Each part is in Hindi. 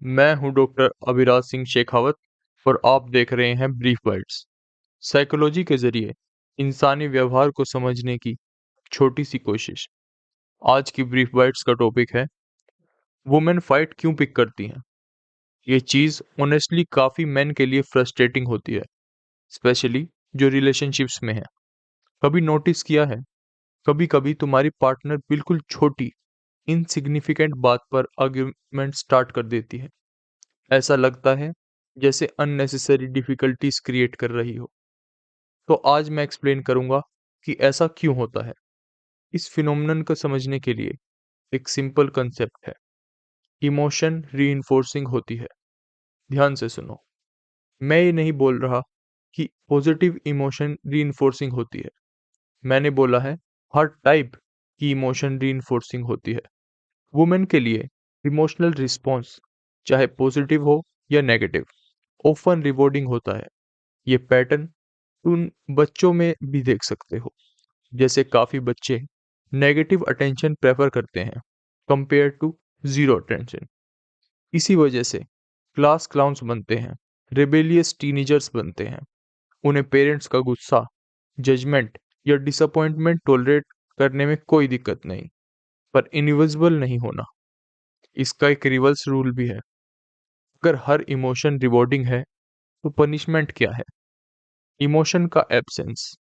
मैं हूं डॉक्टर अभिराज सिंह शेखावत और आप देख रहे हैं ब्रीफ बाइट्स। साइकोलॉजी के जरिए इंसानी व्यवहार को समझने की छोटी सी कोशिश। आज की ब्रीफ बाइट्स का टॉपिक है वुमेन फाइट क्यों पिक करती हैं। ये चीज़ ऑनेस्टली काफ़ी मेन के लिए फ्रस्ट्रेटिंग होती है, स्पेशली जो रिलेशनशिप्स में है। कभी नोटिस किया है, कभी कभी तुम्हारी पार्टनर बिल्कुल छोटी इनसिग्निफिकेंट बात पर आर्ग्यूमेंट स्टार्ट कर देती है। ऐसा लगता है जैसे अननेसेसरी डिफिकल्टीज क्रिएट कर रही हो। तो आज मैं एक्सप्लेन करूंगा कि ऐसा क्यों होता है। इस फिनोमेनन को समझने के लिए एक सिंपल कंसेप्ट है, इमोशन रीइंफोर्सिंग होती है। ध्यान से सुनो, मैं ये नहीं बोल रहा कि पॉजिटिव इमोशन रीइंफोर्सिंग होती है। मैंने बोला है हर टाइप की इमोशन रीइंफोर्सिंग होती है। वुमेन के लिए इमोशनल रिस्पॉन्स, चाहे पॉजिटिव हो या नेगेटिव, ऑफन रिवॉर्डिंग होता है। ये पैटर्न उन बच्चों में भी देख सकते हो, जैसे काफी बच्चे नेगेटिव अटेंशन प्रेफर करते हैं कंपेयर टू जीरो अटेंशन। इसी वजह से क्लास क्लाउन्स बनते हैं, रेबेलियस टीनेजर्स बनते हैं। उन्हें पेरेंट्स का गुस्सा, जजमेंट या डिसअपॉइंटमेंट टॉलरेट करने में कोई दिक्कत नहीं, पर इनविजिबल नहीं होना। इसका एक रिवर्स रूल भी है, अगर हर इमोशन रिवॉर्डिंग है तो पनिशमेंट क्या है? इमोशन का एब्सेंस।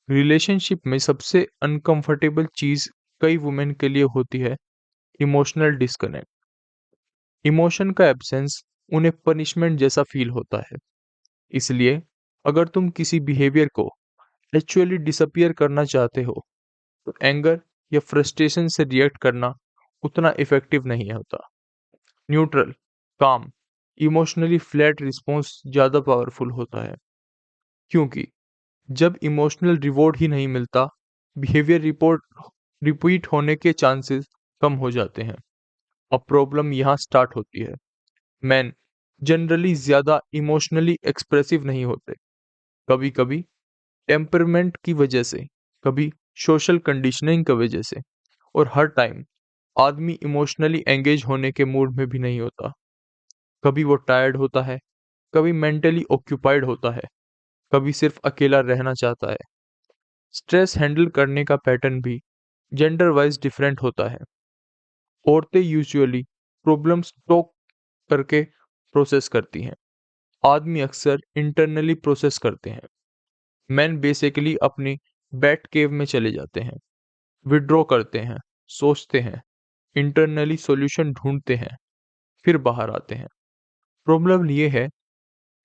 रिलेशनशिप में सबसे अनकंफर्टेबल चीज कई वुमेन के लिए होती है इमोशनल डिस्कनेक्ट। इमोशन का एब्सेंस उन्हें पनिशमेंट जैसा फील होता है। इसलिए अगर तुम किसी बिहेवियर को एक्चुअली डिसअपियर करना चाहते हो तो एंगर या फ्रस्ट्रेशन से रिएक्ट करना उतना इफेक्टिव नहीं होता। न्यूट्रल, काम, इमोशनली फ्लैट रिस्पॉन्स ज़्यादा पावरफुल होता है, क्योंकि जब इमोशनल रिवॉर्ड ही नहीं मिलता, बिहेवियर रिपीट होने के चांसेस कम हो जाते हैं। अब प्रॉब्लम यहाँ स्टार्ट होती है। मैन जनरली ज़्यादा इमोशनली एक्सप्रेसिव नहीं होते, कभी कभी टेम्परमेंट की वजह से, कभी सोशल कंडीशनिंग की वजह से, और हर टाइम आदमी इमोशनली एंगेज होने के मूड में भी नहीं होता। कभी वो टायर्ड होता है, कभी मेंटली ऑक्यूपाइड होता है, कभी सिर्फ अकेला रहना चाहता है। स्ट्रेस हैंडल करने का पैटर्न भी जेंडर वाइज डिफरेंट होता है। औरतें यूजुअली प्रॉब्लम्स टॉक करके प्रोसेस करती हैं, आदमी अक्सर इंटरनली प्रोसेस करते हैं। मैन बेसिकली अपनी बैट केव में चले जाते हैं, विड्रॉ करते हैं, सोचते हैं, इंटरनली सॉल्यूशन ढूंढते हैं, फिर बाहर आते हैं। प्रॉब्लम ये है,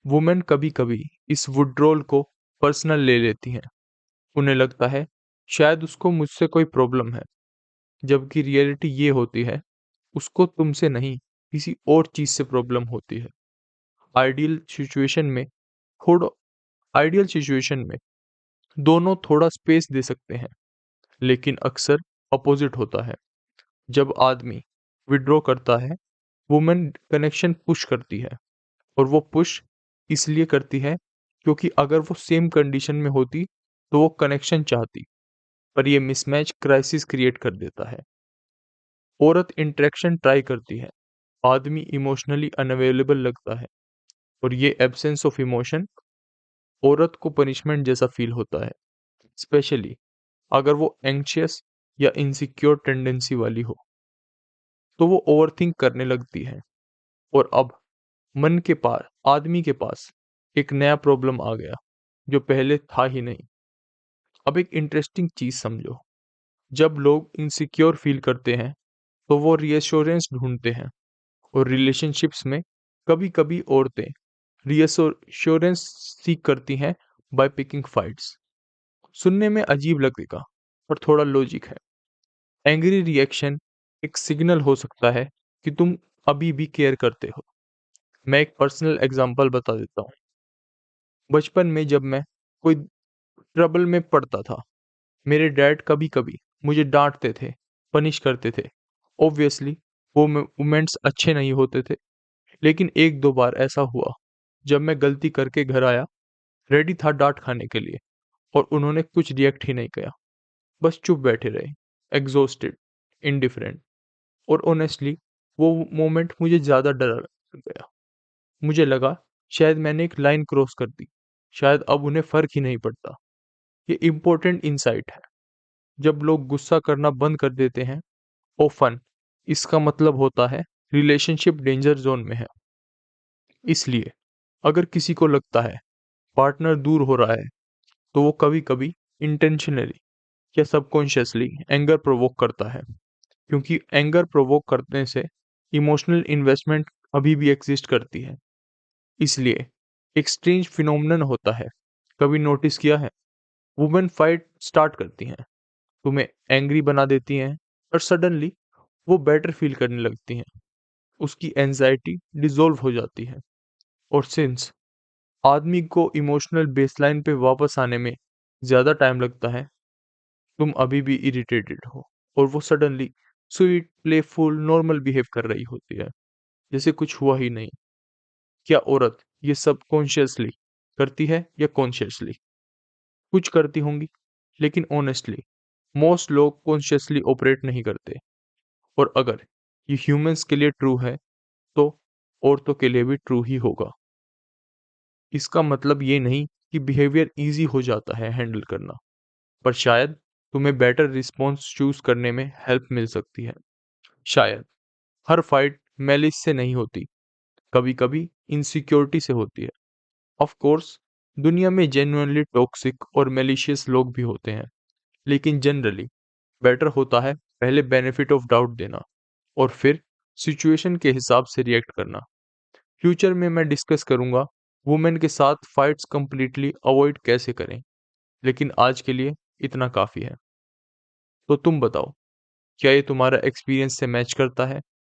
वुमेन कभी कभी इस विड्रॉल को पर्सनल ले लेती हैं। उन्हें लगता है शायद उसको मुझसे कोई प्रॉब्लम है, जबकि रियलिटी ये होती है उसको तुमसे नहीं, किसी और चीज से प्रॉब्लम होती है। आइडियल सिचुएशन में थोड़ा आइडियल सिचुएशन में दोनों थोड़ा स्पेस दे सकते हैं, लेकिन अक्सर अपोजिट होता है। जब आदमी विड्रॉ करता है, वुमेन कनेक्शन पुश करती है, और वो पुश इसलिए करती है क्योंकि अगर वो सेम कंडीशन में होती तो वो कनेक्शन चाहती, पर ये मिसमैच क्राइसिस क्रिएट कर देता है। औरत इंटरेक्शन ट्राई करती है, आदमी इमोशनली अनअवेलेबल लगता है, और ये एब्सेंस ऑफ इमोशन औरत को पनिशमेंट जैसा फील होता है, स्पेशली अगर वो एंग्शियस या इनसिक्योर टेंडेंसी वाली हो। तो वो ओवरथिंक करने लगती है, और अब मन के पार आदमी के पास एक नया प्रॉब्लम आ गया जो पहले था ही नहीं। अब एक इंटरेस्टिंग चीज समझो, जब लोग इनसिक्योर फील करते हैं तो वो रीअश्योरेंस ढूंढते हैं, और रिलेशनशिप्स में कभी कभी औरतें रीअश्योरेंस सीख करती हैं बाय पिकिंग फाइट्स। सुनने में अजीब लगेगा, पर थोड़ा लॉजिक है। एंग्री रिएक्शन एक सिग्नल हो सकता है कि तुम अभी भी केयर करते हो। मैं एक पर्सनल एग्जांपल बता देता हूँ। बचपन में जब मैं कोई ट्रबल में पड़ता था, मेरे डैड कभी कभी मुझे डांटते थे, पनिश करते थे। ऑब्वियसली वो मोमेंट्स अच्छे नहीं होते थे, लेकिन एक दो बार ऐसा हुआ जब मैं गलती करके घर आया, रेडी था डांट खाने के लिए, और उन्होंने कुछ रिएक्ट ही नहीं किया, बस चुप बैठे रहे, एग्जॉस्टेड, इनडिफरेंट। और ऑनेस्टली वो मोमेंट मुझे ज़्यादा गया। मुझे लगा शायद मैंने एक लाइन क्रॉस कर दी, शायद अब उन्हें फर्क ही नहीं पड़ता। ये इम्पोर्टेंट इंसाइट है। जब लोग गुस्सा करना बंद कर देते हैं, ऑफन इसका मतलब होता है रिलेशनशिप डेंजर जोन में है। इसलिए अगर किसी को लगता है पार्टनर दूर हो रहा है, तो वो कभी-कभी इंटेंशनली या सबकॉन्शियसली एंगर प्रोवोक करता है, क्योंकि एंगर प्रोवोक करने से इमोशनल इन्वेस्टमेंट अभी भी एग्जिस्ट करती है। इसलिए एक स्ट्रेंज फिनोमिनन होता है, कभी नोटिस किया है? वुमेन फाइट स्टार्ट करती हैं, तुम्हें एंग्री बना देती हैं, और सडनली वो बेटर फील करने लगती हैं। उसकी एंजाइटी डिसॉल्व हो जाती है। और सिंस आदमी को इमोशनल बेसलाइन पे वापस आने में ज़्यादा टाइम लगता है, तुम अभी भी इरिटेटेड हो, और वो suddenly sweet, playful, normal behave कर रही होती है, जैसे कुछ हुआ ही नहीं। क्या औरत ये सब कॉन्शियसली करती है या कॉन्शियसली? कुछ करती होंगी, लेकिन ऑनेस्टली मोस्ट लोग कॉन्शियसली ऑपरेट नहीं करते। और अगर ये ह्यूमंस के लिए ट्रू है, तो औरतों के लिए भी ट्रू ही होगा। इसका मतलब ये नहीं कि बिहेवियर ईज़ी हो जाता है हैंडल करना, पर शायद तुम्हें बेटर रिस्पॉन्स चूज़ करने में हेल्प मिल सकती है। शायद हर फाइट मैलिस से नहीं होती, कभी-कभी इनसिक्योरिटी से होती है। ऑफ कोर्स, दुनिया में जेन्युइनली टॉक्सिक और मैलिशियस लोग भी होते हैं, लेकिन जनरली बेटर होता है पहले बेनिफिट ऑफ डाउट देना और फिर सिचुएशन के हिसाब से रिएक्ट करना। फ्यूचर में मैं डिस्कस करूंगा वुमेन के साथ फाइट्स कंप्लीटली अवॉइड कैसे करें, लेकिन आज के लिए इतना काफ़ी है। तो तुम बताओ, क्या ये तुम्हारा एक्सपीरियंस से मैच करता है?